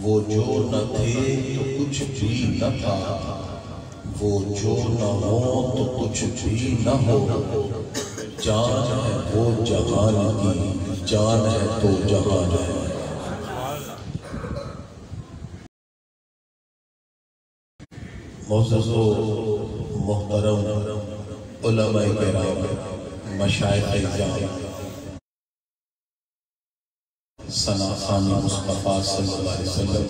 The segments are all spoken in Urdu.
وہ جو نہ تھے تو کچھ بھی نہ تھا، وہ جو نہ ہو تو کچھ بھی نہ ہو، جان ہے وہ جہان کی، جان ہے تو جہان ہے۔ معزز و محترم علماء کرام، مشائخ اعظام، ثنا خوان مصطفیٰ صلی اللہ علیہ وسلم،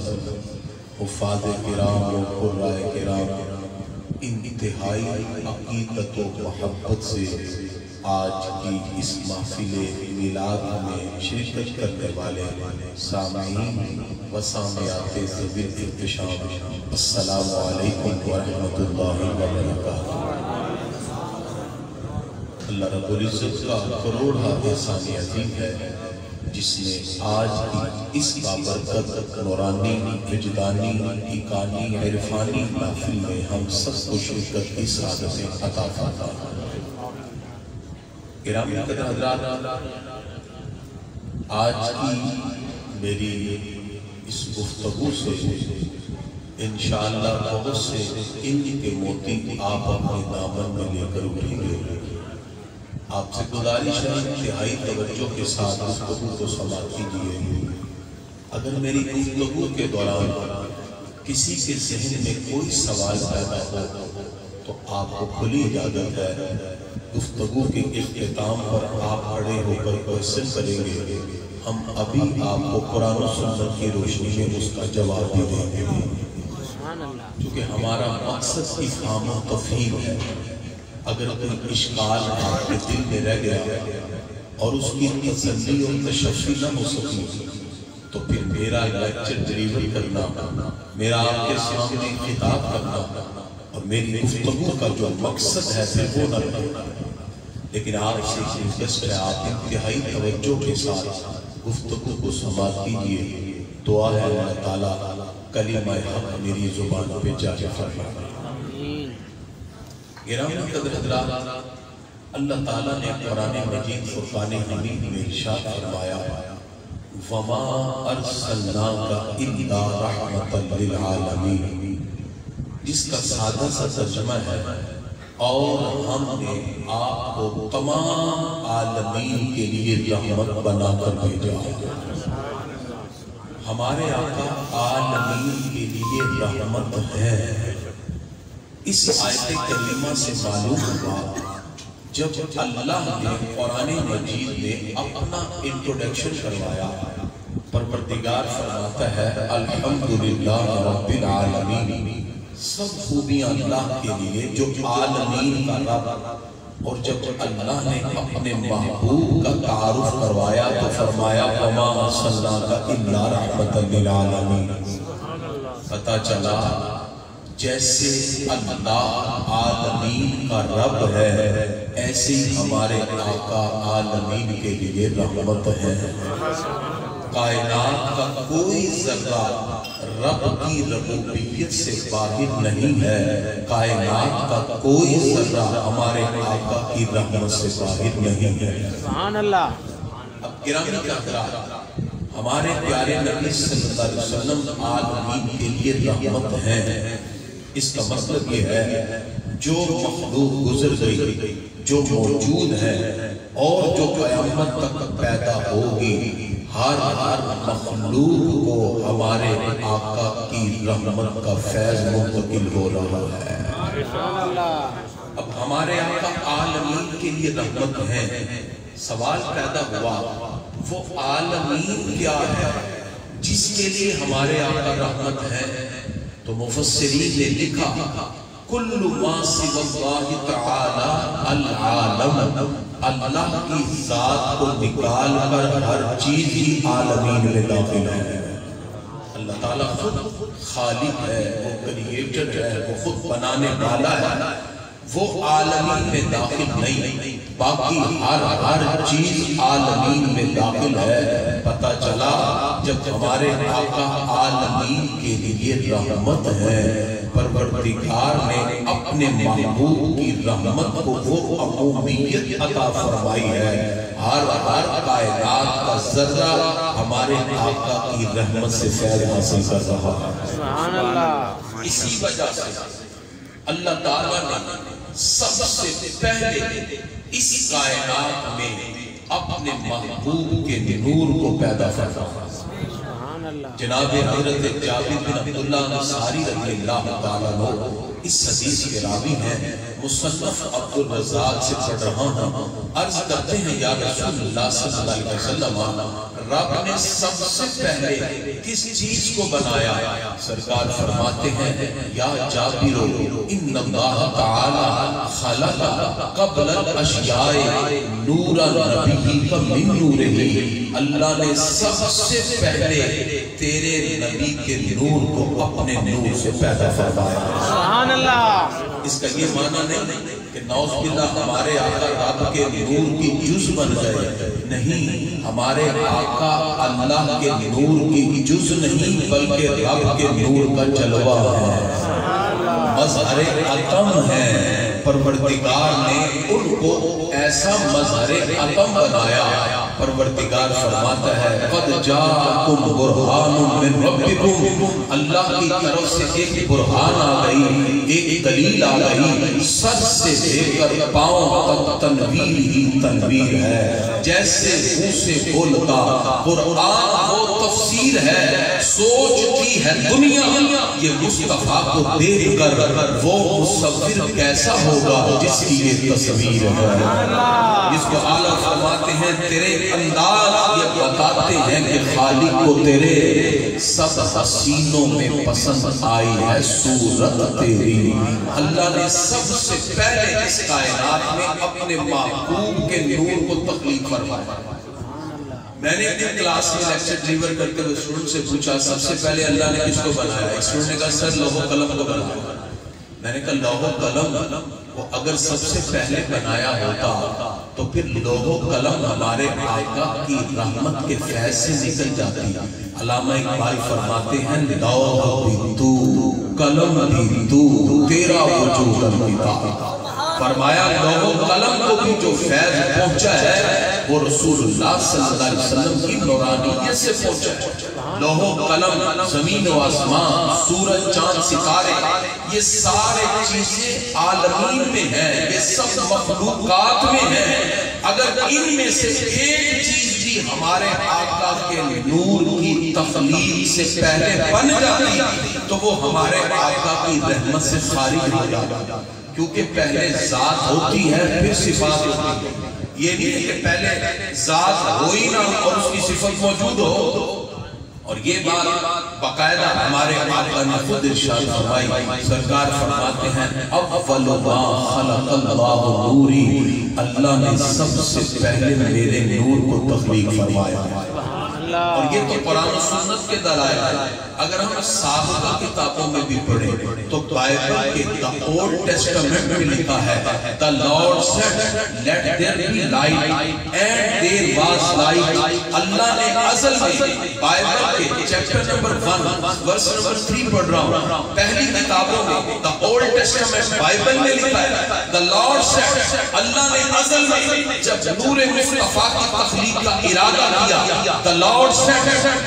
حفاظ کرام و قرائے کرام، انتہائی عقیدت و محبت سے آج کی اس محفل میلاد میں شرکت کرنے والے سامعین و سامعات ذوی الاحتشام، السلام علیکم ورحمۃ اللہ وبرکاتہ۔ اللہ رب العزت کا کروڑا احسان عظیم ہے جس نے آج کی اس بابرکت نورانی وجدانی ایقانی عرفانی محفل میں ہم سب کو شرکت کی سعادت عطا فرمائی۔ گرامی قدر حضرات، آج کی میری اس گفتگو سے انشاءاللہ بہت سے علم کے موتی آپ اپنے دامن میں لے کر اٹھیں گے۔ آپ سے گزارش ہے انتہائی توجہ کے ساتھ گفتگو کو سماعت کیجیے۔ اگر میری گفتگو کے دوران کسی کے ذہن میں کوئی سوال پیدا ہو تو آپ کو کھلی اجازت ہے، گفتگو کے اختتام پر آپ کھڑے ہو کر کوئسچن کریں گے، ہم ابھی آپ کو قرآن و سنت کی روشنی میں اس کا جواب بھی دیں گے، کیونکہ ہمارا مقصد افہام و تفہیم ہے۔ اگر کوئی اشکال آپ کے دل میں رہ گیا اور اس کی تسلی اور تشفی نہ ہو سکی تو پھر میرا لیکچر ڈیلیور کرنا، میرا آپ کے سامنے خطاب کرنا اور میری گفتگو کا جو مقصد ہے پھر وہ نہ رہے۔ لیکن آپ سے ریکویسٹ ہے، آپ انتہائی توجہ کے ساتھ گفتگو کو سماعت کیجیے۔ دعا ہے اللہ تعالیٰ کلمہ حق میری زبان پہ جاری فرمائے۔ گرامی قدر حضرات، اللہ تعالیٰ نے قرآن مجید فرقان حمید میں ارشاد فرمایا، وَمَا أَرْسَلْنَاكَ إِلَّا رَحْمَةً لِلْعَالَمِينَ، جس کا سادہ سا ترجمہ ہے، اور ہم نے آپ کو تمام عالمین کے لیے رحمت بنا کر بھیجا۔ ہمارے آقا عالمین کے لیے رحمت ہے۔ اس آیت کریمہ سے معلوم ہوا جب اللہ نے قرآن مجید میں اپنا انٹروڈکشن کروایا، پروردگار فرماتا ہے الحمدللہ رب العالمین، سب خوبیاں اللہ کے لیے جو عالمین کا رب۔ اور جب اللہ نے اپنے محبوب کا تعارف کروایا تو فرمایا وَمَا أَرْسَلْنَاكَ إِلَّا رَحْمَةً لِلْعَالَمِينَ۔ پتہ چلا جیسے اللہ عالمین کا رب ہے، ایسے ہی ہمارے آقا عالمین کے لیے رحمت ہے۔ کائنات کا کوئی ذرہ رب کی ربوبیت سے باہر نہیں ہے، کائنات کا کوئی ذرہ ہمارے آقا کی رحمت سے باہر نہیں ہے۔ سبحان اللہ۔ اب گرامی حضرات، ہمارے پیارے نبی صلی اللہ علیہ وسلم عالمین کے لیے رحمت ہے۔ اس کا مطلب یہ ہے جو مخلوق گزر گئی، جو موجود ہے اور جو قیامت تک پیدا ہوگی، ہر مخلوق کو ہمارے آقا کی رحمت کا فیض منتقل ہو رہا ہے۔ اب ہمارے آقا عالمین کے لیے رحمت ہے۔ سوال پیدا ہوا وہ عالمین کیا ہے جس کے لیے ہمارے آقا رحمت ہے؟ تو مفسرین نے لکھا کل ما سوى اللہ تعالی العالم، اللہ کی ذات کو نکال کر ہر چیز ہی عالمین میں داخل ہے۔ اللہ تعالیٰ خود خالق ہے، وہ کریٹر ہے، وہ خود بنانے والا ہے، وہ عالمین میں داخل نہیں، باقی ہر چیز عالمین میں داخل ہے۔ پتہ چلا جب ہمارے آقا عالمین کے لیے رحمت ہے، پروردگار نے اپنے محبوب کی رحمت کو وہ عمومیت عطا فرمائی ہے، ہر کائنات کا ذرہ ہمارے آقا کی رحمت سے فیض حاصل کر رہا ہے۔ سبحان اللہ۔ اسی وجہ سے اللہ تعالیٰ نے سب سے پہلے اس کائنات میں اپنے محبوب کے نور کو پیدا فرمایا۔ جناب حضرت جابر بن عبداللہ انصاری رضی اللہ تعالیٰ عنہ اس حدیث کے راوی ہیں، مصنف عبد الرزاق سے پڑھ رہا ہوں، عرض کرتے ہیں یا رسول اللہ صلی اللہ علیہ وسلم، رب نے سب سے پہلے کس چیز کو بنایا؟ سرکار فرماتے ہیں یا جابر ان اللہ تعالی خلق قبل الاشیاء نور نبی من نورہ، اللہ نے سب سے پہلے تیرے نبی کے نور کو اپنے نور سے پیدا فرمایا۔ سبحان اللہ۔ اس کا یہ معنی نہیں کہ نعوذ باللہ ہمارے آقا رب کے نور کی جز بن گئے، نہیں، ہمارے آقا اللہ کے نور کی جز نہیں بلکہ رب کے نور کا جلوہ ہے، مظہر عطم ہے۔ پروردگار نے ان کو ایسا مظہر عطم بنایا، پروردگار فرماتا ہے قد جاءکم برہان من ربکم، اللہ کی طرف سے ایک برہان آ گئی، ایک دلیل آ گئی، سر سے لے کر پاؤں تک تنویر ہی تنویر ہے۔ جیسے منہ سے بولتا قرآن وہ تفسیر ہے، سوچتی ہے دنیا یہ مصطفیٰ کو دیکھ کر وہ مصور کیسا ہوگا جس کی یہ تصویر ہے۔ جس کو اعلیٰ فرماتے ہیں تیرے انداز یہ بتاتے ہیں کہ خالق کو تیرے سب حسینوں میں پسند آئی ہے صورت تیری۔ اللہ نے سب سے پہلے اس کائنات میں اپنے محبوب کے نور کو تخلیق فرمایا۔ میں نے اپنی کلاس میں لیکچر ڈیلیور کرتے ہوئے اسٹوڈنٹ سے پوچھا سب سے پہلے اللہ نے کس کو بنایا؟ اسٹوڈنٹ نے کہا سر لوح و قلم کو بنایا۔ میں نے کہا لوح و قلم وہ اگر سب سے پہلے بنایا ہوتا تو پھر لوح و قلم ہمارے آقا کی رحمت کے فیض سے نکل جاتی۔ علامہ اقبال فرماتے ہیں لوح بھی تو قلم بھی تو تیرا وجود الکتاب، فرمایا لوح و قلم کو بھی جو فیض پہنچا ہے وہ رسول اللہ صلی اللہ علیہ وسلم کی نورانیت سے پہنچا ہے۔ لوح و قلم، زمین و آسمان، سورج، چاند، ستارے، یہ سارے چیزیں عالمین میں ہیں، یہ سب مخلوقات میں ہیں۔ اگر ان میں سے ایک چیز بھی ہمارے آقا کے نور کی تخلیق سے پہلے بن جاتی تو وہ ہمارے آقا کی رحمت سے خارج ہو جاتی، کیونکہ پہلے ذات ہوتی ہے پھر صفات ہوتی ہے۔ یہ نہیں ہے کہ پہلے ذات ہوئی نہ اور اس کی صفت موجود ہو۔ اور یہ بات باقاعدہ ہمارے آقا نے خود ارشاد فرمائی، سرکار فرماتے ہیں اول ما خلق اللہ نوری، اللہ نے سب سے پہلے میرے نور کو تخلیق فرمایا۔ اور یہ تو قرآن و سنت کے دلائل ہے۔ اگر ہم سابقہ کتابوں میں بھی پڑھیں تو بائبل کے اولڈ ٹیسٹمنٹ میں لکھا ہے the Lord said let there be light and there was light۔ اللہ نے ازل میں بائبل کے چیپٹر نمبر 1 ورس نمبر 3 پڑھ رہا ہوں، پہلی کتابوں میں the old testament بائبل میں لکھا ہے the Lord said، اللہ نے ازل میں جب نور مصطفیٰ کی تخلیق کا ارادہ کیا the Lord said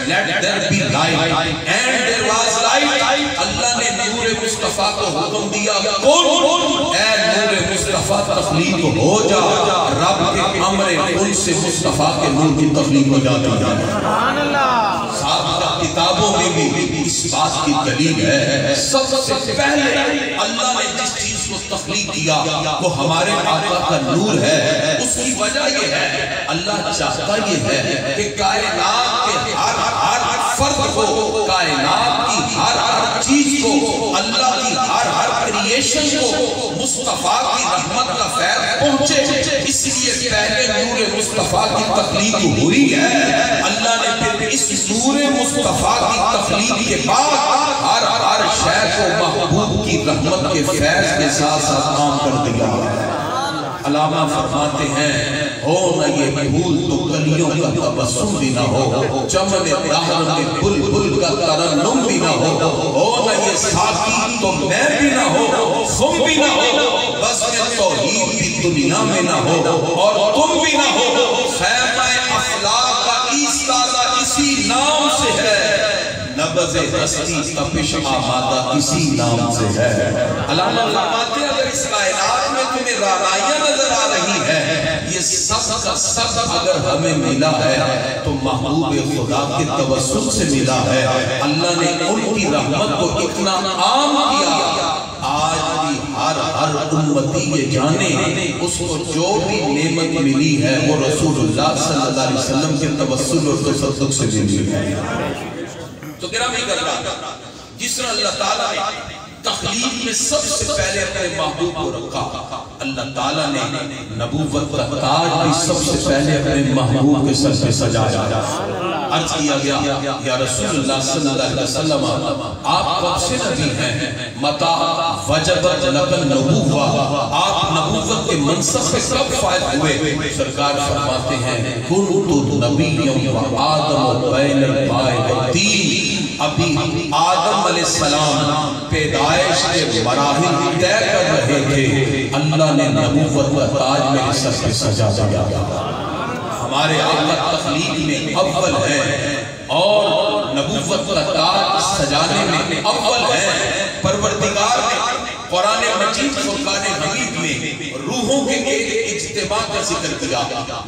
let there be light and there was light، اللہ نے نور مصطفیٰ کو حکم دیا کن اے نور مصطفیٰ تخلیق ہو جا، رب کے امر کن سے مصطفیٰ کے نور کی تخلیق ہو جاتی ہے۔ سبحان اللہ۔ سابقہ کتابوں میں بھی اس بات کی دلیل ہے، سب سے پہلے اللہ نے جس چیز کو تخلیق کیا وہ ہمارے آقا کا نور ہے۔ اس کی وجہ یہ ہے اللہ چاہتا یہ ہے کہ کائنات کے ہر فرد کو، کائنات کی ہر چیز کو، اللہ کی ہر کریشن کو مصطفیٰ کی رحمت کا فیض پہنچے، اس لیے پہلے نور مصطفیٰ کی تخلیق ہوئی ہے۔ اللہ نے پھر اس نور مصطفیٰ کی تخلیق کے بعد ہر شے کو محبوب کی رحمت کے فیض کے ساتھ ساتھ عام کر دیا ہے۔ علامہ فرماتے ہیں ہو نہ یہ پھول تو کلیوں کا تبسم بھی نہ ہو، چمن دہر میں بلبل کا ترنم بھی نہ ہو نہ یہ ساقی تو میں بھی نہ ہو، تم بھی نہ ہو، بس میں توحید بھی دنیا میں نہ ہو اور تم بھی نہ ہو، خیمہ افلاک کا ایستادہ اسی نام سے ہے، نبض ہستی تپش آمادہ اسی نام سے ہے۔ علامہ فرماتے ہیں اگر اس کائنات میں تمہیں رانائیاں نظر آ رہی ہے، یہ سب کا سب اگر ہمیں ملا ہے تو محبوب خدا کے توسل سے ملا ہے۔ اللہ نے ان کی رحمت کو اتنا عام کیا، آج بھی ہر امتی یہ جانے اس کو جو بھی نعمت ملی ہے وہ رسول اللہ صلی اللہ علیہ وسلم کے توسل اور تصدق سے ملی ہے۔ تو گرامی کرنا جس طرح اللہ تعالیٰ نے تخلیق میں سب سے پہلے اپنے محبوب کو رکھا، اللہ تعالیٰ نے نبوت کا تاج بھی سب سے پہلے اپنے محبوب کے سر پہ سجایا۔ عرض کیا گیا یا رسول اللہ صلی اللہ علیہ وسلم آپ کب سے نبی ہیں؟ متا وجبت لکن نبوہ، آپ نبوت کے منصب پہ کب فائد ہوئے؟ سرکار فرماتے ہیں کنت نبیم و آدم بین الماء والطین، ابھی آدم علیہ السلام پیدائش کے مراحل طے کر رہے تھے، اللہ نے نبوت کا تاج میرے سر پہ سجا دیا۔ ہمارے آقا تخلیق میں اول ہے اور نبوت کا تاج سجانے میں اول ہے۔ پروردگار نے قرآن مجید فرقان حمید میں روحوں کے ایک اجتماع کا ذکر کیا،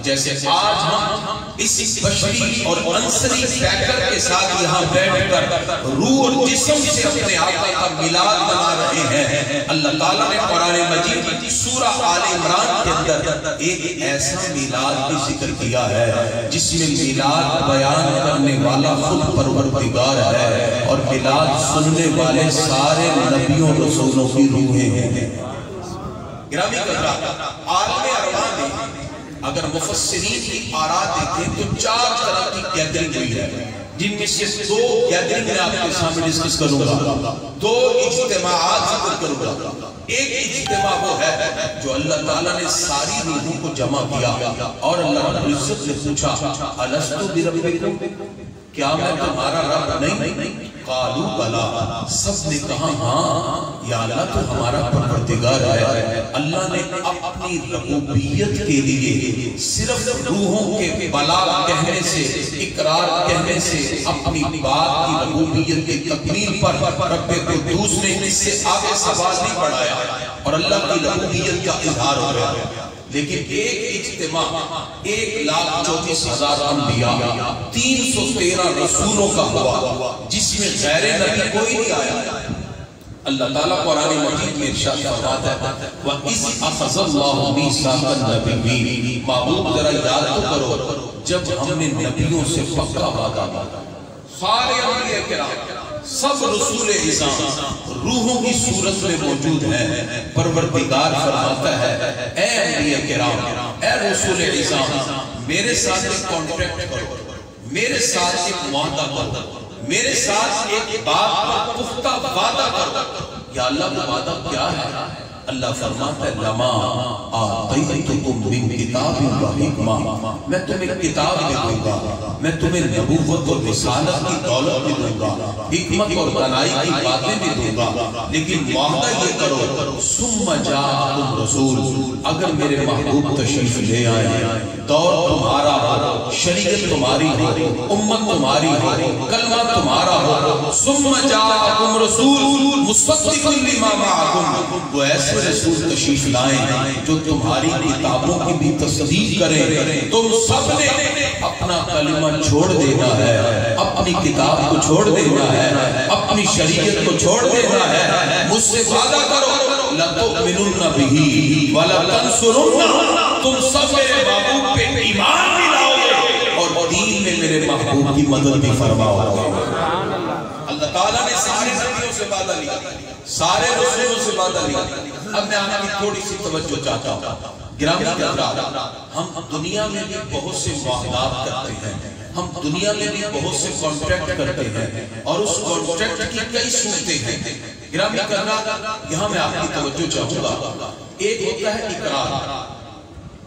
جیسے آج ہم اس بشری اور انصری پیکر کے ساتھ یہاں بیٹھ کر روح اور جسم سے اپنے آقا کا میلاد منا رہے ہیں۔ اللہ تعالیٰ نے قرآن مجید سورہ آل عمران کے اندر ایک ایسا میلاد بھی ذکر کیا ہے جس میں میلاد بیان کرنے والا خود پروردگار ہے اور میلاد سننے والے سارے نبیوں رسولوں کی روحیں ہیں۔ گرامی قدرہ عالم ارواح میں اگر مفسرین کی آراء دیکھیں تو 4 طرح کی گیدرنگ ہوئی ہے، جن میں سے 2 گیدرنگ میں آپ کے سامنے ڈسکس کروں گا، 2 اجتماعات ذکر کروں گا۔ ایک اجتماع وہ ہے جو اللہ تعالیٰ نے ساری روحوں کو جمع کیا اور اللہ رب العزت نے پوچھا الستو بربکم، کیا میں تمہارا رب نہیں؟ قالوا بلا، سب نے کہا ہاں یا اللہ تو ہمارا پروردگار ہے۔ اللہ نے اپنی ربوبیت کے لیے صرف روحوں کے بلا کہنے سے، اقرار کہنے سے اپنی بات کی ربوبیت کی تکمیل پر رب قدوس نے اس سے آگے سوال نہیں بڑھایا اور اللہ کی ربوبیت کا اظہار ہو گیا۔ لیکن ایک اجتماع 1,34,000 انبیاء 313 رسولوں کا ہوا جس میں غیر نبی کوئی نہیں آیا۔ اللہ تعالیٰ قرآن مجید میں ارشاد فرماتا ہے وَإِذْ أَخَذَ اللَّهُ مِيثَاقَ النَّبِيِّينَ، معبود ذرا یاد تو کرو جب ہم نے نبیوں سے پکا وعدہ کیا، سارے انبیاء کرام سب رسول اعظام روحوں کی صورت میں موجود ہیں۔ پروردگار فرماتا ہے اے انبیاء کرام، اے رسول اعظام، میرے ساتھ ایک کانٹریکٹ کرو، میرے ساتھ ایک معاہدہ کرو، میرے ساتھ ایک بات پر پختہ وعدہ کرو۔ یا اللہ وہ وعدہ کیا ہے؟ اللہ فرماتا ہے لما آتیتکم من کتاب و حکمہ، میں تمہیں کتاب بھی دوں گا، میں تمہیں نبوت اور رسالت کی دولت بھی دوں گا، حکمت اور دانائی کی باتیں بھی دوں گا، لیکن معاہدہ یہ کرو ثم جاءکم رسول، اگر میرے محبوب تشریف لے آئے، دور تمہارا ہو، شریعت تمہاری ہو، امت تمہاری ہو، کلمہ تمہارا ہو، ثم جاءکم رسول مصدقا لما معکم، وہ ایسے رسول تشریف لائیں جو تمہاری کتابوں کی بھی تصدیق کریں۔ تم سب نے اپنا کلمہ چھوڑ دینا ہے، اپنی کتاب کو چھوڑ دینا ہے، اپنی شریعت کو چھوڑ دینا ہے۔ مجھ سے وعدہ کرو لَتُؤْمِنُنَّ بِهِ وَلَتَنْصُرُنَّهُ، تم سب میرے محبوب پہ ایمان بھی لاؤ گے اور دین میں میرے محبوب کی مدد بھی فرماؤ گے۔ اللہ تعالیٰ نے سارے نبیوں سے وعدہ لیا، سارے رسولوں سے وعدہ لیا۔ اب میں آپ کی تھوڑی سی توجہ چاہتا ہوں۔ گرامی حضرات، ہم دنیا میں بھی بہت سے معاہدات کرتے ہیں، ہم دنیا میں بھی بہت سے کانٹریکٹ کرتے ہیں اور اس کانٹریکٹ کی کئی صورتیں ہیں. گرامی کرنا یہاں میں آپ کی توجہ چاہوں گا. ایک ہوتا ہے اقرار.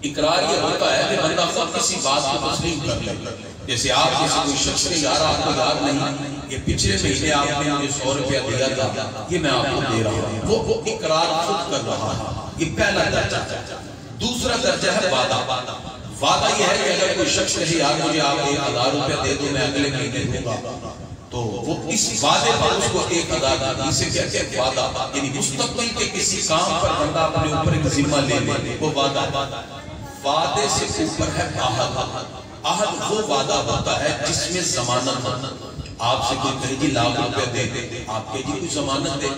اقرار یہ ہوتا ہے کہ بندہ خود کسی بات کو تسلیم کر لے. جیسے آپ کسی کوئی شخص نے یار آپ کو یاد نہیں یہ پچھلے مہینے آپ نے مجھے 100 روپیہ دیا تھا یہ میں آپ کو دے رہا ہوں. وہ اقرار خود کر رہا ہے. یہ پہلا درجہ. دوسرا درجہ ہے وعدہ. وعدہ یہ ہے کہ اگر کوئی شخص کہے یار مجھے آپ 1000 روپیہ دے دو میں اگلے مہینے دوں گا تو وہ اس وعدے پر اس کو 1000 اسے کہتے ہیں وعدہ. یعنی مستقبل کے کسی کام پر بندہ اپنے اوپر ایک ذمہ لے لے وہ وعدہ. وعدے سے اوپر ہے عہد. عہد وہ وعدہ ہوتا ہے جس میں ضمانت ہو. آپ سے کوئی کہے جی لاکھ روپے دے آپ کہے جی کوئی ضمانت دے.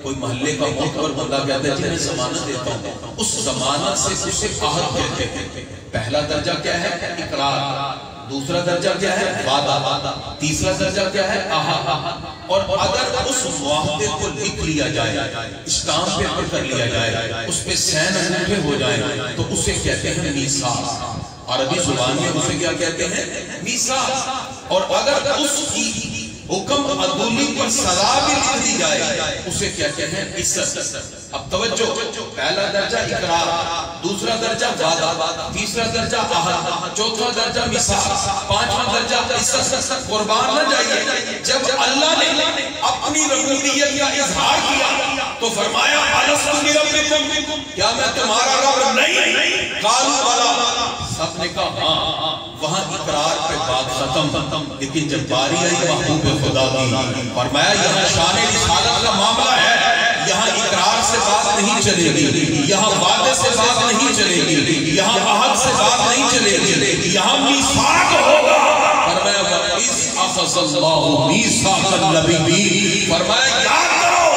کوئی محلے کا معتبر بندہ کہتا ہے جی میں ضمانت دیتا ہوں. اس ضمانت سے اسے عہد کہتے ہیں. پہلا درجہ کیا ہے اقرار. دوسرا درجہ کیا ہے وعدہ. تیسرا درجہ کیا ہے عہد. اور اگر اس معاہدے کو لکھ لیا جائے اسٹامپ پیپر کر لیا جائے اس پہ سین انگوٹھے ہو جائے تو اسے کہتے ہیں میثاق. عربی زبان میں اسے کیا کہتے ہیں میثاق. اور اگر اس کی حکم عدولی پر سزا بھی لکھ دی جائے اسے کہتے ہیں عصمت. اب توجہ. پہلا درجہ اقرار. دوسرا درجہ وعدہ. تیسرا درجہ عہد. چوتھا درجہ میثاق. پانچواں درجہ عصمت. قربان نہ جائیے جب اللہ نے اپنی ربوبیت کا اظہار کیا تو فرمایا الستو بربکم کیا میں تمہارا رب نہیں؟ قالوا بلی. سب نے کہا ہاں. وہاں اقرار پہ بات ختم. لیکن جب باری آئی محبوب خدا کی فرمایا یہاں شان رسالت کا معاملہ ہے. یہاں اقرار سے بات نہیں چلے گی. یہاں وعدے سے بات نہیں چلے گی. یہاں عہد سے بات نہیں چلے گی. یہاں میثاق ہوگا. فرمایا وَإِذْ أَخَذَ اللَّهُ مِيثَاقَ النَّبِيِّينَ فرمایا یاد کرو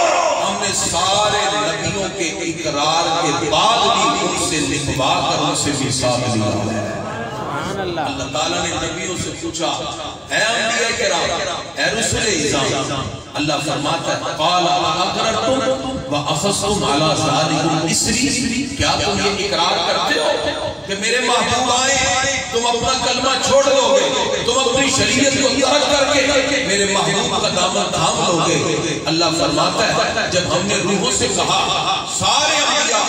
ہم نے سارے نبیوں کے اقرار کے بعد بھی ان سے لکھوا کر ان سے میثاق لیا ہے. اللہ تعالیٰ نے نبیوں سے پوچھا اے انبیاء کرام اے رسول اعظام. اللہ فرماتا ہے قال اقررتم واخذتم على ذلكم اسری. کیا تم یہ اقرار کرتے ہو کہ میرے محبوب آئے تم اپنا کلمہ چھوڑ دو گے تم اپنی شریعت کو ترک کر کے میرے محبوب کا دامن تھام لو گے؟ اللہ فرماتا ہے جب ہم نے روحوں سے کہا سارے انبیاء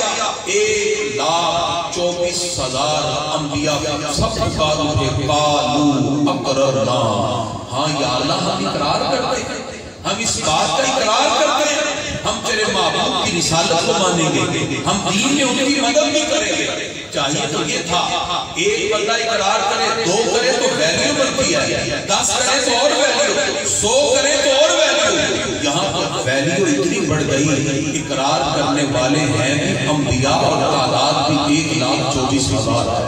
1,24,000 انبیاء سب پکار اٹھے قالوا اقررنا. ہاں یا اللہ ہم اقرار کرتے ہیں. ہم اس بات کا اقرار کرتے ہیں ہم تیرے محبوب کی رسالت کو مانیں گے. ہم دین میں ان کی مدد بھی کریں گے. چاہیے تو یہ تھا ایک بندہ اقرار کرے 2 کرے تو ویلیو بنتی ہے. 10 کرے تو اور ویلیو. 100 کرے تو اور ویلیو. یہاں پر ویلیو اتنی بڑھ گئی اقرار کرنے والے ہیں بھی انبیاء اور تعداد بھی 1,24,000 ہے.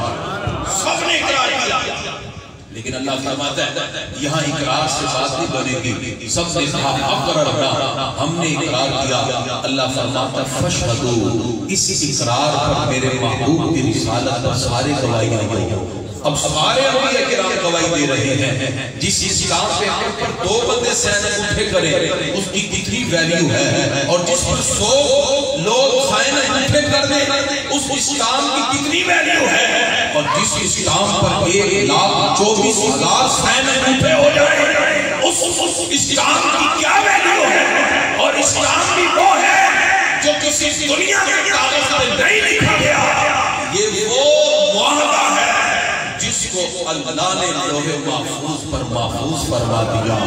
سب نے اقرار کیا. لیکن اللہ فرماتا ہے یہاں اقرار سے بات نہیں بنے گی. سب نے کہا اقررنا ہم نے اقرار کیا. اللہ فرماتا ہے فاشہدوا اس اقرار پر میرے محبوب کی رسالت پر سارے گواہیاں دو. اب سارے انبیاء کرام گواہی دے رہے ہیں. جس اسلام پیپر پر 2 بندے سین انگوٹھے کریں اس کی کتنی ویلیو ہے اور جس پر 100 لوگ سین انگوٹھے کر دیں اس اسلام کی کتنی ویلیو ہے. اور جس اسلام پر 1,24,000 سین انگوٹھے ہو جائے اس اسلام کی کیا ویلیو ہے. اور اسلام بھی وہ ہے جو کسی دنیا کے کاغذ میں نہیں لکھا گیا. یہ وہ معاہدہ ہے جس کو اللہ نے لوح محفوظ پر محفوظ فرما دیا.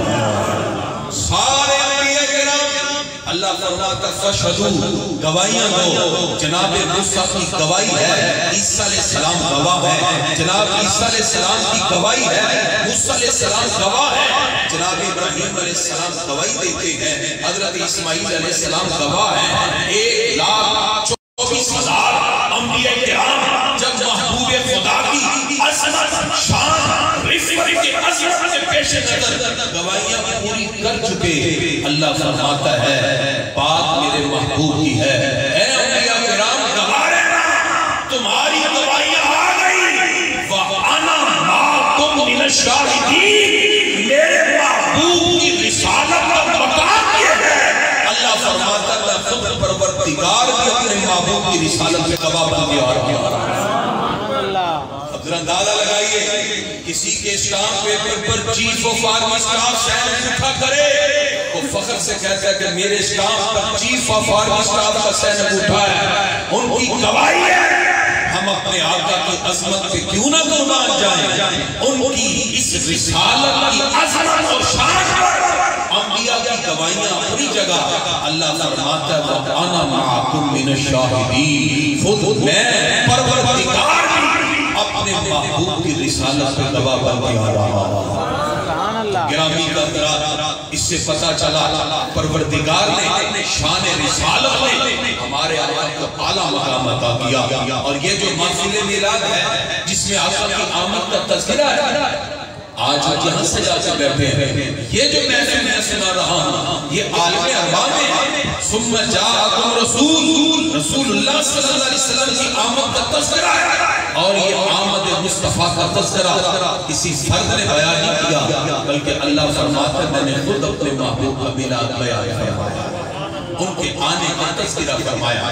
سارے انبیاء کرام اللہ فرماتا ہے فاشہدوا گواہیاں دو. جناب موسیٰ کی گواہی ہے. عیسیٰ علیہ السلام گواہ ہے. جناب عیسیٰ علیہ السلام کی گواہی ہے. موسیٰ علیہ السلام گواہ ہے. جناب ابراہیم علیہ السلام گواہی دیتے ہیں. حضرت اسماعیل علیہ السلام گواہ ہیں. 1,24,000 انبیاء کرام جب محبوب خدا کی عظمت شان رفعت کے عظمت سے پیش نظر گواہیاں پوری کر چکے. اللہ فرماتا ہے بات میرے محبوب کی ہے. اے انبیاء کرام گواہ رہنا تمہاری گواہیاں آ گئی. وَأَنَا مَعَكُمْ مِنَ الشَّاهِدِينَ میرے محبوب کی رسالت کا مقام یہ ہے. اللہ فرماتا ہے خود پروردگار بھی اپنے محبوب کی رسالت میں گواہ بن گیا. ذرا اندازہ لگائیے کسی کے اسٹامپ پیپر پر chief of army staff sign اٹھا کرے وہ فخر سے کہتا ہے کہ میرے اسٹامپ پر چیف آف آرمی اسٹاف کا سین اٹھا ہے، ان کی گواہی ہے۔ ہم اپنے آقا کی عظمت پہ کیوں نہ قربان جائیں؟ ان کی اس رسالت کی عظمت اور شان پر انبیاء کی گواہیاں اپنی جگہ۔ اللہ فرماتا ہے وَأَنَا مَعَكُمْ مِنَ الشَّاهِدِينَ، خود میں پروردگار اپنے محبوب کی رسالت پہ گواہ بن کے آ رہا ہوں۔ گرامی کا درات اس سے پتہ چلا پروردگار نے شان رسالت میں ہمارے آقا کو اعلیٰ مقام عطا کیا۔ اور یہ جو محفل میلاد ہے جس میں آقا کی آمد کا تذکرہ ہے، آج ہم یہاں سے جا کے بیٹھے ہیں، یہ جو محفل میں سنا رہا ہوں یہ عالم ارواح میں ثم جاءکم رسول اللہ صلی اللہ علیہ وسلم کی آمد کا تذکرہ ہے، اور یہ آمد مصطفیٰ کا تذکرہ کسی فرد نے بیان نہیں کیا بلکہ اللہ فرماتا ہے میں نے خود اپنے محبوب کا میلاد بیان فرمایا، ان کے آنے کا تذکرہ فرمایا۔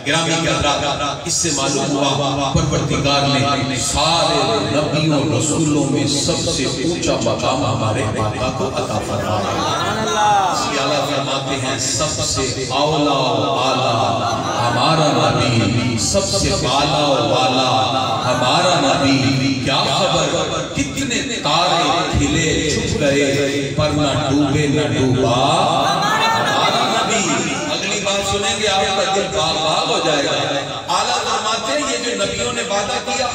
گرامی کے حضرات اس سے معلوم ہوا پروردگار نے سارے نبیوں رسولوں میں سب سے اونچا مقام ہمارے آقا کو عطا فرمایا۔ اس کی اعلیٰ فرماتے ہیں سب سے اولا و اعلیٰ ہمارا نبی، سب سے بالا و بالا ہمارا نبی۔ کیا خبر کتنے تارے کھلے چھپ گئے پر نہ ڈوبے نہ ڈوبا ہمارا نبی۔ اگلی بات سنیں گے آپ کا دل باغ باغ ہو جائے گا۔ اعلیٰ فرماتے ہیں یہ جو نبیوں نے وعدہ کیا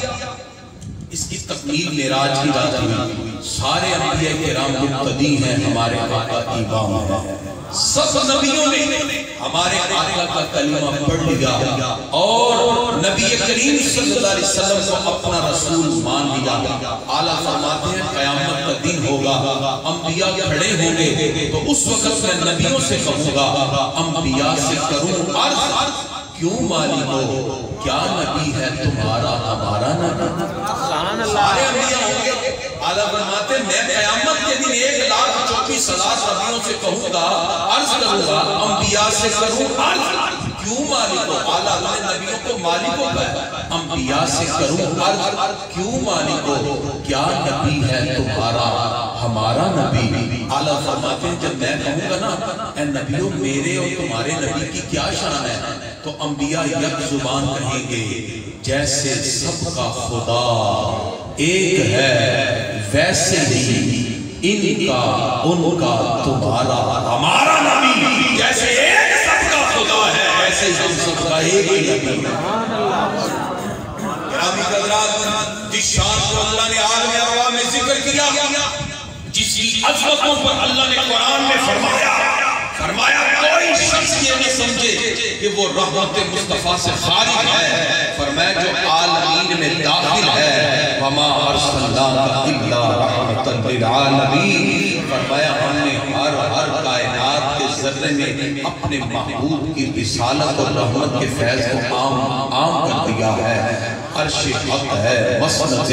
اس کی تکمیل معراج کی رات ہوئی۔ سارے انبیاء کرام مقتدی ہیں، ہمارے آقا امام ہیں۔ سب نبیوں نے ہمارے آقا کا کلمہ پڑھ لیا اور نبی کریم صلی اللہ علیہ وسلم کو اپنا رسول مان لیا۔ اعلیٰ فرماتے ہیں قیامت کا دن ہوگا، انبیاء کھڑے ہوں گے تو اس وقت میں نبیوں سے کہوں گا انبیاء سے کروں عرض کیوں مالکو کیا نبی ہے تمہارا ہمارا نبی؟ سارے انبیاء ہوں گے۔ اعلیٰ فرماتے ہیں میں قیامت کے دن 1,34,000 نبیوں سے کہوں گا عرض کروں گا انبیاء سے کروں عرض کیوں مالکو، اعلیٰ نے نبیوں کو مالکو کہا، انبیاء سے کروں عرض کیوں مالکو کیا نبی ہے تمہارا ہمارا نبی؟ اعلیٰ فرماتے ہیں جب میں کہوں گا نا اے نبیوں میرے اور تمہارے نبی کی کیا شان ہے تو انبیاء یک زبان کہیں گے جیسے سب کا خدا ایک ہے ویسے ہی ان کا ان کا تمہارا ہمارا نبی، جیسے ایک سب کا خدا ہے ایسے ہی ہم سب کا ایک ہی نبی۔ گرامی حضرات جس شان کو اللہ نے عالم ارواح میں ذکر کیا، جس کی عظمتوں پر اللہ نے قرآن میں فرمایا کوئی شخص یہ نہ سمجھے کہ وہ رحمت مصطفیٰ سے خارج ہے، فرمایا جو عالمین میں داخل ہے وما ارسلناک الا رحمتا للعالمین، فرمایا ہم نے ہر کائنات کے ذرے میں اپنے محبوب کی رسالت اور رحمت کے فیض کو عام کر دیا ہے۔ عرش حق ہے مسند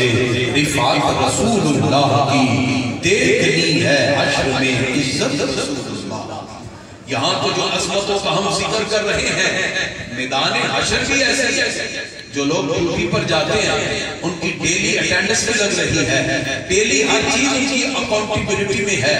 رفعت رسول اللہ کی دیکھ لی ہے حشر میں عزت رسول اللہ۔ یہاں تو جو عظمتوں کا ہم ذکر کر رہے ہیں میدان حشر بھی ایسے ہے، جو لوگ ڈیوٹی پر جاتے ہیں ان کی ڈیلی اٹینڈنس بھی لگ رہی ہے، ڈیلی ہر چیز ان کی اکاؤنٹیبلٹی میں ہے۔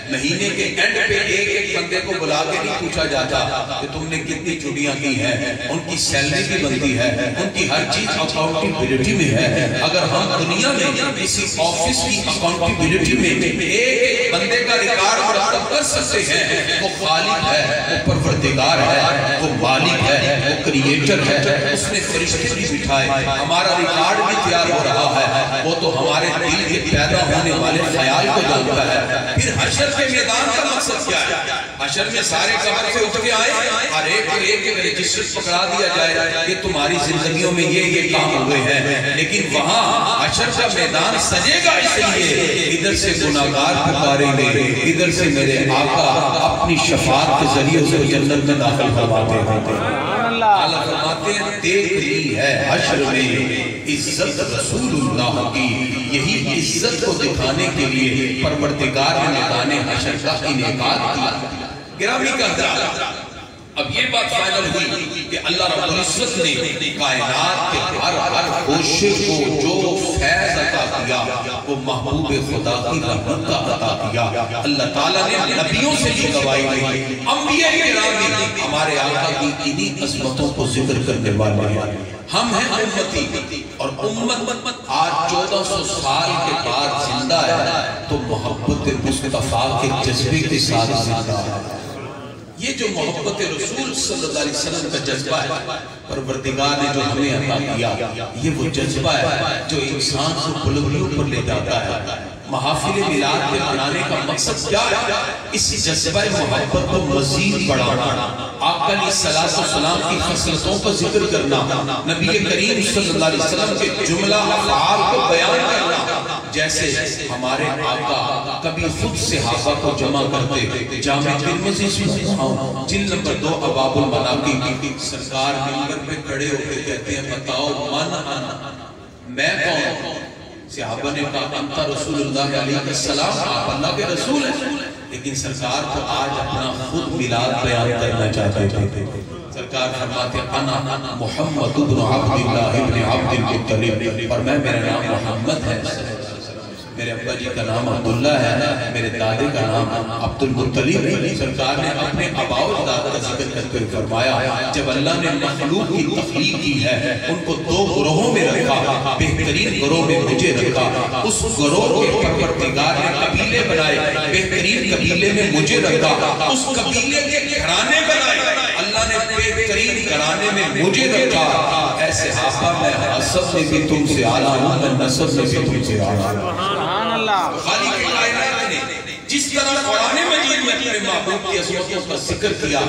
مہینے کے اینڈ پہ ایک بندے کو بلا کے نہیں پوچھا جاتا کہ تم نے کتنی چھٹیاں کی ہیں، ان کی سیلری بھی بنتی ہے، ان کی ہر چیز اکاؤنٹیبلٹی میں ہے۔ اگر ہم دنیا میں کسی آفس کی اکاؤنٹیبلٹی میں ایک بندے کا ریکارڈ مرتب کر سکتے ہیں، وہ خالق ہے، وہ پروردگار ہے، وہ مالک ہے، وہ کریٹر ہے، اس نے فرشتے بھی بٹھائے، ہمارا ریکارڈ بھی تیار ہو رہا ہے، وہ تو ہمارے دل کے پیدا ہونے والے خیال کو جانتا ہے۔ پھر حشر کے میدان کا مقصد کیا ہے؟ حشر میں سارے قبر سے اٹھ کے آئے، ہر ایک رجسٹر پکڑا دیا جائے کہ تمہاری زندگیوں میں یہ کام ہوئے ہیں، لیکن وہاں حشر کا میدان سجے گا اس لیے ادھر سے گناہگار پکاریں گے، ادھر سے میرے آقا اپنی شفاعت کے ذریعے سے جنت میں داخل کرواتے ہیں۔ اعلیٰ فرماتے ہیں دیکھ لی ہے حشر میں عزت رسول اللہ کی، یہی عزت کو دکھانے کے لیے پروردگار نے میدان حشر کا انعقاد کیا۔ گرامی کا حضرات اب یہ بات فائنل ہوئی کہ اللہ رب العزت نے کائنات کے ہر گوشے کو جو فیض عطا کیا وہ محبوب خدا کی رحمت کا عطا کیا۔ اللہ تعالیٰ نے نبیوں سے بھی گواہی دی، انبیاء کرام نے ہمارے آقا کی انہی عظمتوں کو ذکر کرنے والے ہیں۔ ہم ہیں امتی، اور امت آج 1400 سال کے بعد زندہ ہے تو محبت مصطفیٰ کے جذبے کے ساتھ زندہ ہے۔ یہ جو محبت رسول صلی اللہ علیہ وسلم کا جذبہ ہے، پروردگار نے جو ہمیں عطا کیا، یہ وہ جذبہ ہے جو انسان کو بلندیوں پر لے جاتا ہے۔ محافل میلاد کے منانے کا مقصد کیا ہے؟ اس جذبہ محبت کو مزید بڑھانا، آقا علیہ السلام کی خصلتوں کا ذکر کرنا، نبی کریم صلی اللہ علیہ وسلم کے جملہ افعال کو بیان کرنا۔ جیسے ہمارے آقا کبھی خود صحابہ کو جمع کرتے، جامع ترمذی جلد نمبر 2 ابواب المناقب، سرکار منبر پہ کھڑے ہو کے کہتے ہیں بتاؤ من انا، میں کون ہوں؟ صحابہ نے کہا انت رسول اللہ علیہ السلام، آپ اللہ کے رسول ہیں۔ لیکن سرکار کو آج اپنا خود میلاد بیان کرنا چاہتے تھے۔ سرکار فرماتے انا محمد بن عبد اللہ ابن عبد المطلب، اور میرا نام محمد ہے، میرے ابا جی کا نام عبداللہ ہے، میرے دادے کا نام عبد المطلب ہے۔ سرکار نے اپنے آباء و اجداد کا ذکر کرتے ہوئے فرمایا جب اللہ نے مخلوق کی تخلیق کی ہے ان کو 2 گروہوں میں رکھا، بہترین گروہ میں مجھے رکھا، اس گروہ کے پروردگار نے قبیلے بنائے، بہترین قبیلے میں مجھے رکھا، اس قبیلے کے گھرانے بنائے، اللہ نے بہترین گھرانے میں مجھے رکھا۔ اے صحابہ میں حسب میں بھی تم سے اعلیٰ ہوں، میں نسب میں بھی تم سے اعلیٰ ہوں۔ خالق کائنات نے جس طرح قرآن مجید میں اپنے محبوب کی عظمتوں کا ذکر کیا،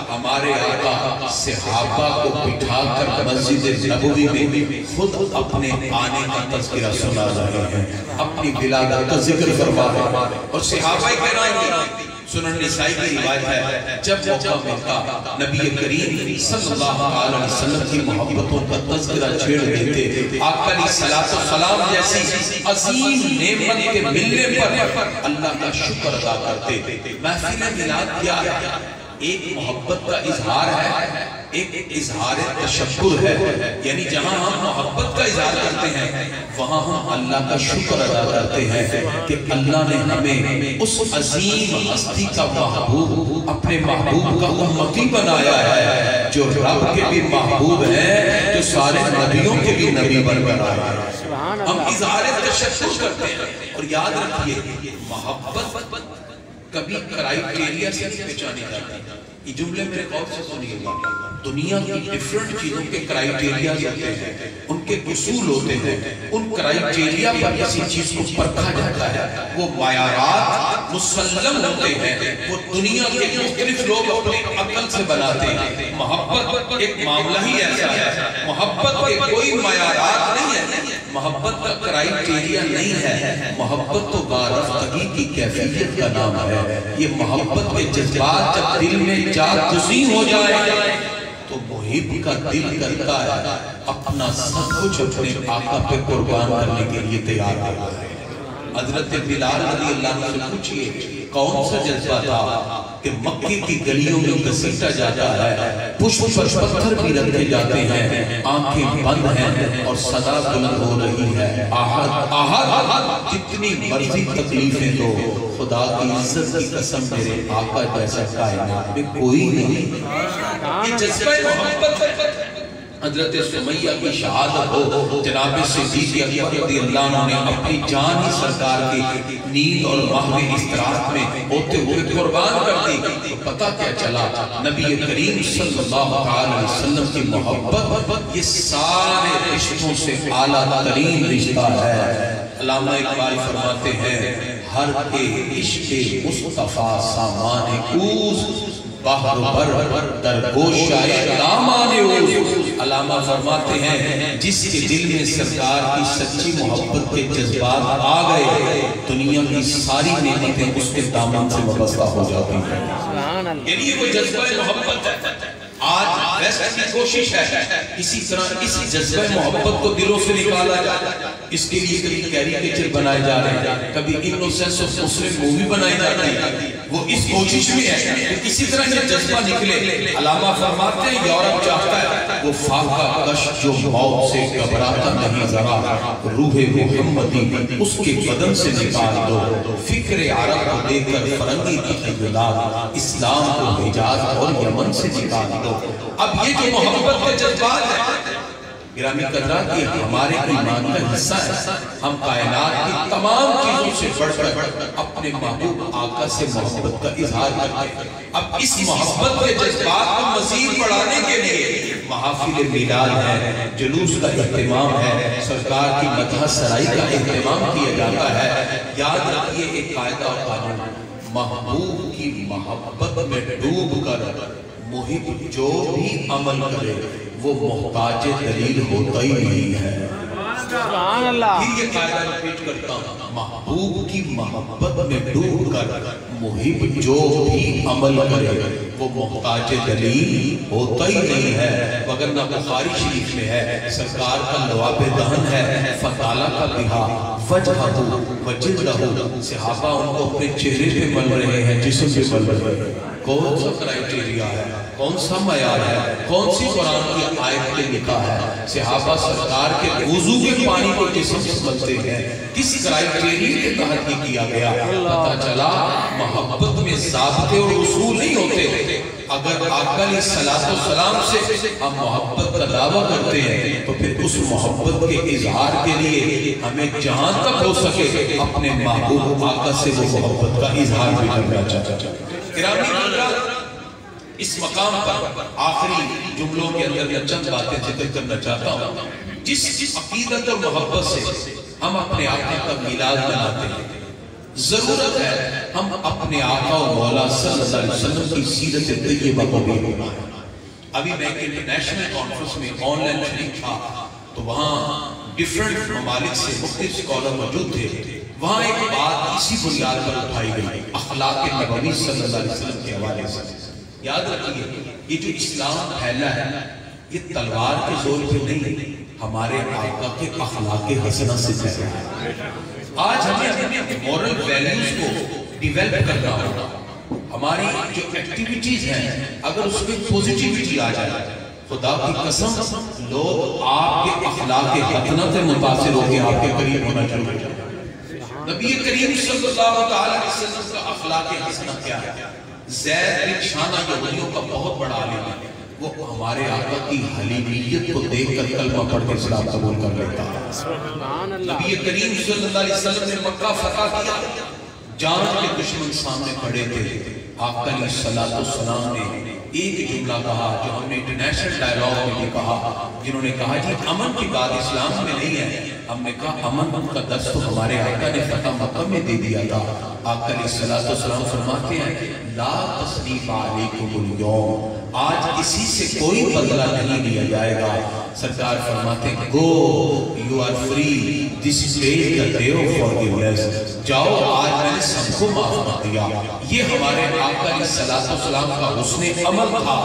ہمارے آقا صحابہ کو بٹھا کر مسجد نبوی میں خود اپنے آنے کا تذکرہ سنا رہے ہیں، اپنی ولادت کا ذکر فرما رہے ہیں۔ اور صحابہ کرام کی سنن نسائی کی روایت ہے جب موقع ملتا نبی کریم صلی اللہ علیہ وسلم کی محبتوں کا تذکرہ چھیڑ دیتے، آقا علیہ السلام جیسی عظیم نعمت کے ملنے پر اللہ کا شکر ادا کرتے۔ محفل میلاد کیا ہے؟ ایک محبت کا اظہار ہے، ایک اظہار تشکر ہے، یعنی جہاں ہم محبت کا اظہار کرتے ہیں وہاں ہم اللہ کا شکر ادا کرتے ہیں کہ اللہ نے ہمیں اس عظیم ہستی کا محبوب، اپنے محبوب کا امتی بنایا ہے، جو رب کے بھی محبوب ہے، جو سارے نبیوں کے بھی نبی بنایا ہے۔ ہم اظہار تشکر کرتے ہیں، اور یاد رکھیے محبت کبھی کرائیٹیریا سے پہچانی جاتی ہے۔ یہ جملے میرے غور سے سنیے گا، دنیا کی ڈیفرنٹ چیزوں کے کرائیٹیریا ہوتے ہیں، ان کے اصول ہوتے ہیں، ان کرائیٹیریا پر کسی چیز کو پرکھا جاتا ہے، وہ معیارات مسلم ہوتے ہیں، وہ دنیا کے مختلف لوگ اپنے عقل سے بناتے ہیں۔ محبت ایک معاملہ ہی ایسا ہے، محبت کے کوئی معیارات نہیں ہے، محبت کا کرائیٹیریا نہیں ہے، محبت تو بارفتگی کی کیفیت کا نام ہے۔ یہ محبت کے جذبات جب دل میں جاگزین ہو جائے تو محب کا دل کرتا ہے اپنا سب کچھ اپنے آقا پہ قربان کرنے کے لیے تیار ہوتا ہے۔ حضرت بلال رضی اللہ عنہ سے پوچھئے کون سا جذبہ تھا کہ مکے کی گلیوں میں گھسیٹا جاتا ہے، پشت پر پتھر بھی رکھے جاتے ہیں، آنکھیں بند ہیں اور صدا بلند ہو رہی ہے، آہد آہد جتنی مرضی تکلیفیں دو، خدا کی عزت کی قسم میرے آقا جیسا کائنات میں کوئی نہیں۔ یہ جذبہ محبت حضرت سمیہ کی شہادت ہو، جناب صدیق اکبر رضی اللہ عنہ نے اپنی جان ہی سرکار کی نیند اور محو استراحت میں ہوتے ہوئے قربان کر دی، تو پتہ کیا چلا نبی کریم صلی اللہ علیہ وسلم کی محبت یہ سارے رشتوں سے اعلیٰ ترین رشتہ ہے۔ علامہ اقبال فرماتے ہیں ہر کے عشق مصطفیٰ سامان کوز، بحر بر در گوشائے دامان اوز۔ علامہ فرماتے ہیں جس کے دل میں سرکار کی سچی محبت کے جذبات آ گئے، دنیا کی ساری نعمتیں اس کے دامن سے وابستہ ہو جاتی ہیں۔ یعنی وہ جذبہ محبت ہے۔ آج ویسٹ کی کوشش ہے اسی طرح اس جذبہ محبت کو دلوں سے نکالا جائے. اس کے لیے کبھی کیریکیچر بنائے جا رہے ہیں, کبھی انوسینس آف مسلم مووی بنائی جا رہی ہے. وہ اس کوشش میں ہے کہ کسی طرح یہ جذبہ نکلے. علامہ فرماتے ہیں یورپ چاہتا ہے وہ فاقہ کش جو موت سے گھبراتا نہیں ذرا, روح محمدی اس کے بدن سے نکال دو. فکر عرب کو دے کر فرنگی کی تخیلات, اسلام کو حجاز اور یمن سے نکال دو. اب یہ جو محبت کے جذبات ہیں گرامی قدرات یہ ہمارے ایمان کا حصہ ہے. ہم کائنات کی تمام چیزوں سے بڑھ کر اپنے محبوب آقا سے محبت کا اظہار کرتے ہیں. اب اس محبت کے جذبات کو مزید بڑھانے کے لیے محافل میلاد ہے, جلوس کا اہتمام ہے, سرکار کی مدح سرائی کا اہتمام کیا جاتا ہے. یاد رکھیے ایک قاعدہ اور قانون, محبوب کی محبت میں ڈوب کر محب جو بھی عمل کرے وہ محتاج دلیل ہوتا ہی نہیں ہے. سبحان اللہ. پھر یہ قاعدہ ریپیٹ کرتا ہوں, محبوب کی محبت میں ڈوب کر محب جو بھی عمل کرے وہ محتاج دلیل ہوتا ہی نہیں ہے. وگرنہ بخاری شریف میں ہے سرکار کا لواب دہن ہے, فطالہ کا بہا وجہہ وجلدہ, صحابہ ان کو اپنے چہرے پہ مل رہے ہیں, جسم پہ مل رہے ہیں. کون سا کرائیٹیریا ہے, کون سا معیار ہے, کون سی قرآن کی آیت پہ لکھا ہے صحابہ سرکار کے وضو کے پانی کو جسم سے ملتے ہیں؟ کس کرائیٹیریا کے تحت یہ کیا گیا؟ پتہ چلا محبت میں ضابطے اور اصول نہیں ہوتے. اگر آقا علیہ السلام سے ہم محبت کا دعویٰ کرتے ہیں تو پھر اس محبت کے اظہار کے لیے ہمیں جہاں تک ہو سکے اپنے محبوب آقا سے وہ محبت کا اظہار بھی کرنا چاہتا ہے. گرامی قدرات, اس مقام پر آخری جملوں کے اندر میں چند باتیں ذکر کرنا چاہتا ہوں. جس عقیدت اور محبت سے ہم اپنے آقا کا میلاد مناتے ہیں, ضرورت ہے ہم اپنے آقا و مولا صلی اللہ علیہ وسلم کی سیرت طیبہ کو بھی منائیں. ابھی میں ایک انٹرنیشنل کانفرنس میں آن لائن شریک تھا تو وہاں ڈیفرنٹ ممالک سے مختلف اسکالر موجود تھے. وہاں ایک بات اسی بنیاد پر اٹھائی گئی اخلاق نبوی صلی اللہ علیہ وسلم کے حوالے سے. یاد رکھیے یہ جو اسلام پھیلا ہے یہ تلوار کے زور پہ نہیں, ہمارے آقا کے اخلاق حسنہ سے پھیلا ہے. آج ہمیں اپنے مورل ویلیوز کو ڈیویلپ کرنا ہوگا. ہماری جو ایکٹیویٹیز ہیں اگر اس میں پوزیٹیویٹی آ جائے, خدا کی قسم لوگ آپ کے اخلاق حسنہ سے متاثر ہو کے آپ کے قریب ہونا شروع ہو جائے. نبی کریم صلی اللہ علیہ وسلم کا اخلاق حسنہ کیا ہے؟ زید بن شانہ یہودیوں کا بہت بڑا عالم ہے, وہ ہمارے آقا کی حلیمیت کو دیکھ کر کلمہ پڑھ کے اسلام قبول کر لیتا ہے. نبی کریم صلی اللہ علیہ وسلم نے مکہ فتح کیا, جان کے دشمن سامنے کھڑے تھے. آقا علیہ السلام نے ایک جملہ کہا جو ہم نے انٹرنیشنل ڈائیلاگ میں بھی کہا, جنہوں نے کہا جی امن کی بات اسلام میں نہیں ہے. ہم نے کہا امن کا درس تو ہمارے آقا نے فتح مکہ میں دے دیا تھا. آقا علیہ السلام فرماتے ہیں لا تثریب علیکم اليوم, آج کسی سے کوئی بدلہ نہیں لیا جائے گا. سرکار فرماتے ہیں go you are free, this is the day of forgiveness, جاؤ آج میں نے سب کو معاف کر دیا. یہ ہمارے آقا علیہ السلام کا حسن عمل تھا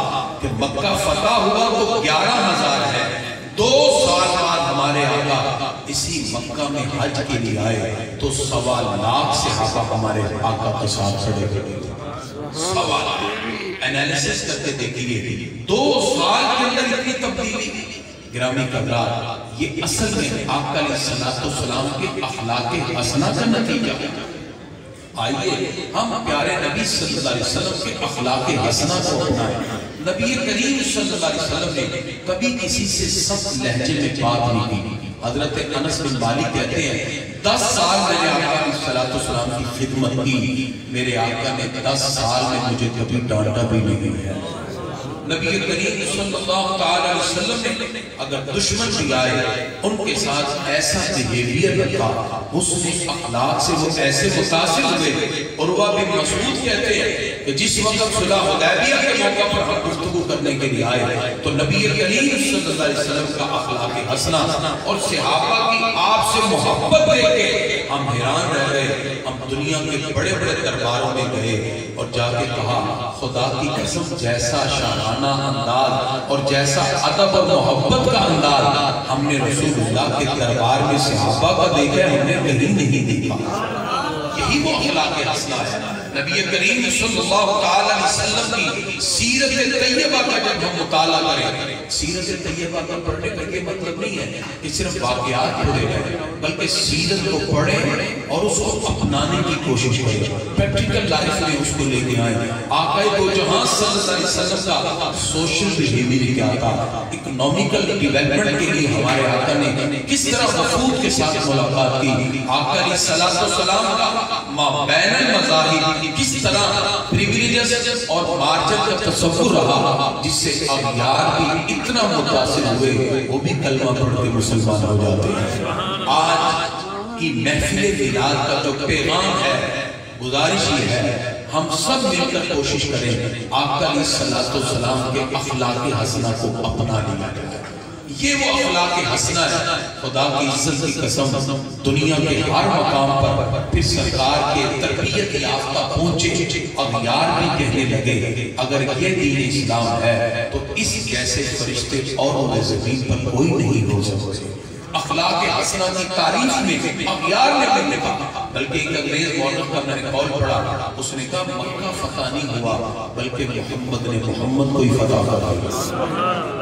کہ مکہ فتح ہوا تو 11,000 ہے, 2 سال بعد ہمارے آقا اسی مکہ میں حج کے لیے آئے تو 1.25 لاکھ صحابہ ہمارے آقا کے ساتھ کھڑے ہوئے. 1.25 لاکھ انالیسس کرتے دیکھیے 2 سال کے اندر اتنی تبدیلی. گرامی قدرات یہ اصل میں آقا علیہ السلام کے اخلاق حسنہ کا نتیجہ ہے. آئیے ہم پیارے نبی صلی اللہ علیہ وسلم کے اخلاق حسنہ کو اپنائیں. نبی کریم صلی اللہ علیہ وسلم نے کبھی کسی سے سخت لہجے میں بات نہیں کی. حضرت انس بن مالک کہتے ہیں 10 سال میں نے آقا علیہ السلام کی خدمت کی, میرے آقا نے 10 سال میں مجھے کبھی ڈانٹا بھی نہیں ہے. نبی کریم صلی اللہ علیہ وسلم نے اگر دشمن بھی آئے ان کے ساتھ ایسا بیہیویئر رکھا, حسن اخلاق سے وہ ایسے متاثر ہوئے. عروہ بن مسعود کہتے ہیں کہ جس وقت صلح حدیبیہ کے موقع پر ہم گفتگو کرنے کے لیے آئے تو نبی کریم صلی اللہ علیہ وسلم کا اخلاق حسنہ اور صحابہ کی آپ سے محبت دیکھ کے ہم حیران رہ گئے. ہم دنیا کے بڑے بڑے درباروں میں گئے اور جا کے کہا خدا کی قسم جیسا شاہانہ انداز اور جیسا ادب اور محبت کا انداز ہم نے رسول اللہ کے دربار میں صحابہ کا دیکھا ہم نے کہیں نہیں دیکھا. یہی وہ اخلاق حسنہ ہے. نبی کریم صلی اللہ علیہ وسلم کی سیرت طیبہ کا جب ہم مطالعہ کریں, سیرت طیبہ کا پڑھنے کا یہ مطلب نہیں ہے کہ صرف واقعات پڑھے جائیں, بلکہ سیرت کو پڑھیں اور اس کو اپنانے کی کوشش کریں, پریکٹیکل لائف میں اس کو لے کے آئیں. آقا دو جہاں صلی اللہ علیہ وسلم کا سوشل بیہیویئر کیا تھا, اکنامیکل ڈیولپمنٹ کے لیے ہمارے آقا نے کس طرح وفود کے ساتھ ملاقات کی. آقا علیہ السلام کا مابین المذاہب کس طرح پریویلیجز اور مارجن کا تصور رہا جس سے اغیار بھی اتنا متاثر ہوئے وہ بھی کلمہ پڑھ کے مسلمان ہو جاتے ہیں. آج کی محفل میلاد کا جو پیغام ہے, گزارش یہ ہے ہم سب مل کر کوشش کریں آقا علیہ السلام کے اخلاق حسنہ کو اپنا لیا جائے. یہ وہ اخلاق حسنہ ہے. خدا کی عزت کی قسم دنیا کے ہر مقام پر پھر سرکار کے تربیت یافتہ پہنچے اغیار بھی کہنے لگے اگر یہ دین اسلام ہے تو اس جیسے فرشتے اور زمین پر کوئی نہیں ہو سکتے. اخلاق حسنہ کی تعریف میں اغیار نے بھی کہا, بلکہ ایک انگریز مورخ کا میں نے قول پڑھا, اس نے کہا مکہ فتح نہیں ہوا بلکہ محمد نے محمد کو ہی فتح کرایا.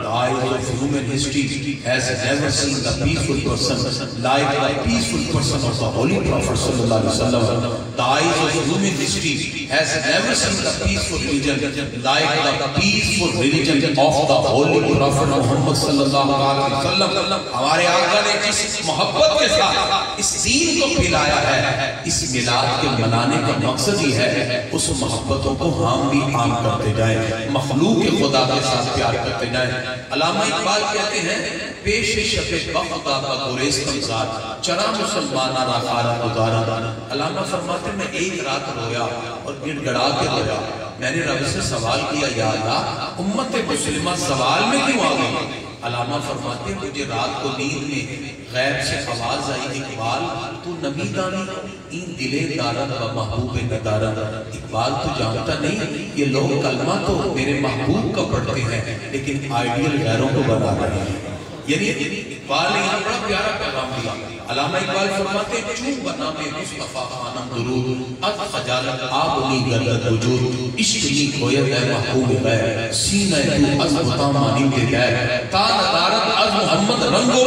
The eye of human history has never seen the peaceful person like the peaceful person of the Holy Prophet sallallahu alaihi wasallam. The eyes of human history has never seen the peaceful religion like the peaceful religion of the Holy Prophet Muhammad sallallahu alaihi wasallam. ہمارے آقا نے جس محبت کے ساتھ اس دین کو پھیلایا ہے, اس میلاد کے منانے کا مقصد ہی ہے اس محبتوں کو ہم بھی عام کرتے جائیں, مخلوق کے خدا کے ساتھ پیار کرتے جائیں. علامہ اقبال کہتے ہیں پیش شب بغداد کا گریز کمزار چرا مسلمانہ را خارا گزارا. علامہ فرماتے میں ایک رات رویا اور گڑ گڑا کے رویا. میں نے رب سے سوال کیا یا اللہ امت مسلمہ سوال میں کیوں آ گئی. علامہ فرماتے ہیں مجھے رات کو نیند میں غیب سے آواز آئی اقبال تو نبی دانی این دلے دارد و محبوب ندارد. اقبال تو جانتا نہیں یہ لوگ کلمہ تو میرے محبوب کا پڑھتے ہیں لیکن آئیڈیل غیروں کو بنا رہے ہیں. یعنی اقبال نے یہاں بڑا پیارا پیغام دیا. علامہ اقبال فرماتے ہیں چون بنا میں مصطفیٰ خانم درود از خجالت آبنی گردد وجود عشق نی کوید ہے محبوب غیر سینہ تو از بطا مانی دے گئے تا ندارت از محمد رنگو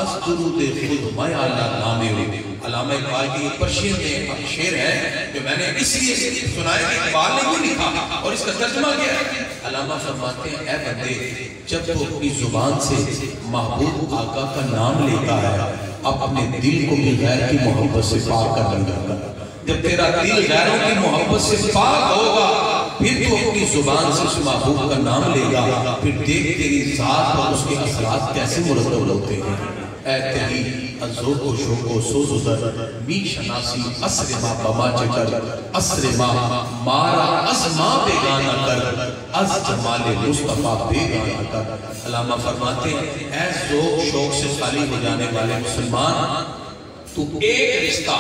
از درود خود میں اللہ نامے ہو. علامہ اقبال کی یہ پرشین میں شعر ہے جو میں نے اس لیے سنایا کہ اقبال نے بھی لکھا اور اس کا ترجمہ کیا ہے. علامہ فرماتے ہیں اے بندے جب تو اپنی زبان سے محبوب آقا کا نام لیتا ہے اپنے دل کو بھی غیر کی محبت سے پاک کر لگا. جب تیرا دل غیروں کی محبت سے پاک ہوگا پھر تو اپنی زبان سے اس محبوب کا نام لے گا. پھر دیکھ تیری ذات اور اس کے اثرات کیسے مرتب ہوتے ہیں. اے تیری ذوق و شوق و سوز و در می شناسی اسر ما بما چکر اسر ما مارا از ما بیگانہ کر از جمال مصطفیٰ بیگانہ کر. علامہ فرماتے ہیں اے ذوق شوق سے خالی ہو جانے والے مسلمان تو ایک رشتہ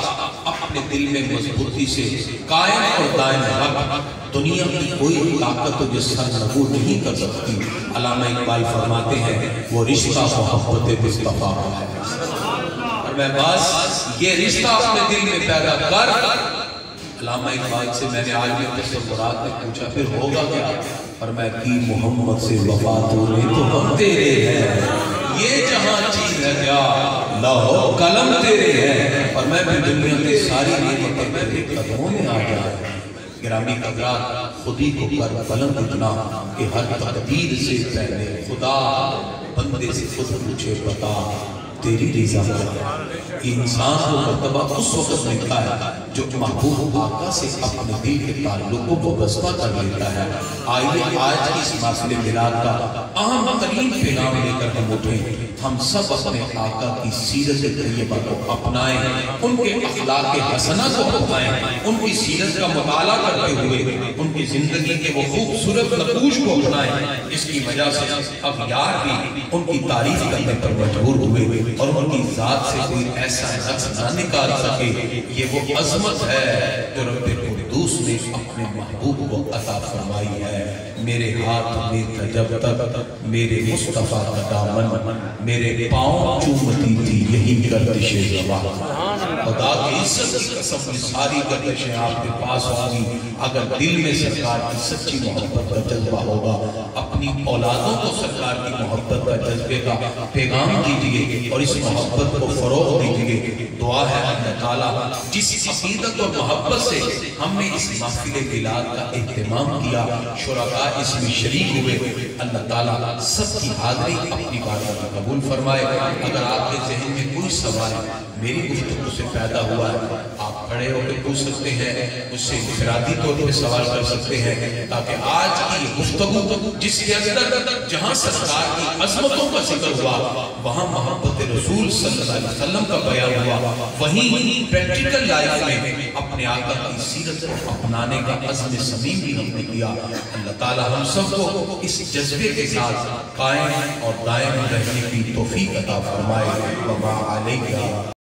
اپنے دل میں مضبوطی سے قائم اور دائم رکھ. دنیا کی کوئی طاقت تجھے سرنگو نہیں کر سکتی. علامہ اقبال فرماتے ہیں وہ رشتہ محبت مصطفیٰ ہے. اور میں بس یہ رشتہ اپنے دل میں پیدا کر. علامہ اقبال سے میں نے آج میں تصورات میں پوچھا پھر ہوگا کیا, اور میں کی محمد سے وفا تو نہیں تو ہم تیرے ہیں. یہ جہاں چیز ہے کیا لہو قلم تیرے ہیں, اور میں بھی دنیا کے ساری نعمتیں تیرے قدموں میں آ جائے. گرامی قدرات خودی کو پر بلند اتنا کہ ہر تقدیر سے پہلے خدا بندے سے خود پوچھے بتا تیری رضا کیا. یہ انسان کو مرتبہ اس وقت ملتا ہے جو محبوب آقا سے اپنے دل کے تعلق کو وابستہ کر لیتا ہے۔ آئیے آج کی اس محفل میلاد کا اہم ترین پیغام لے کر ہم اٹھیں، ہم سب اپنے آقا کی سیرت طیبہ کو اپنائیں، ان کے اخلاق حسنہ کو اپنائیں، ان کی سیرت کا مطالعہ کرتے ہوئے ان کی زندگی کے وہ خوبصورت نقوش کو اپنائیں، اس کی وجہ سے اغیار بھی ان کی تعریف کرنے پر مجبور ہوئے اور ان کی ذات سے کوئی ایسا نقص نہ نکال سکے۔ یہ وہ عظمت ہے جو رب قدوس نے اپنے محبوب کو عطا فرمائی ہے۔ میرے ہاتھ میں تھا جب تک میرے مصطفیٰ کا دامن، میرے پاؤں چومتی تھی یہی گردش رواں۔ خدا کی عزت کی قسم ساری گردشیں آپ کے پاس ہوں گی اگر دل میں سرکار کی سچی محبت کا جذبہ ہوگا۔ اپنی اولادوں کو سرکار کی محبت کا جذبے کا پیغام دیجئے اور اس محبت کو فروغ دیجئے۔ دعا ہے اللہ تعالیٰ جس عقیدت اور محبت سے ہم نے اس محفل میلاد کا اہتمام کیا، شرکاء اس میں شریک ہوئے، اللہ تعالیٰ سب کی حاضری اپنی بارگاہ میں قبول فرمائے۔ اگر آپ کے ذہن میں کوئی سوال میری گفتگو سے پیدا ہوا ہے، آپ کھڑے ہو کے پوچھ سکتے ہیں، مجھ سے انفرادی طور پہ سوال کر سکتے ہیں، تاکہ آج کی گفتگو جس کے اندر جہاں سرکار کی عظمتوں کا ذکر ہوا، وہاں محبت رسول صلی اللہ علیہ وسلم کا بیان ہوا، وہیں پریکٹیکل لائف میں اپنے آقا کی سیرت کو اپنانے کا عزم صمیم بھی ہم نے کیا۔ اللہ تعالیٰ ہم سب کو اس جذبے کے ساتھ قائم اور دائم رہنے کی توفیق عطا فرمائے۔ وما علیہ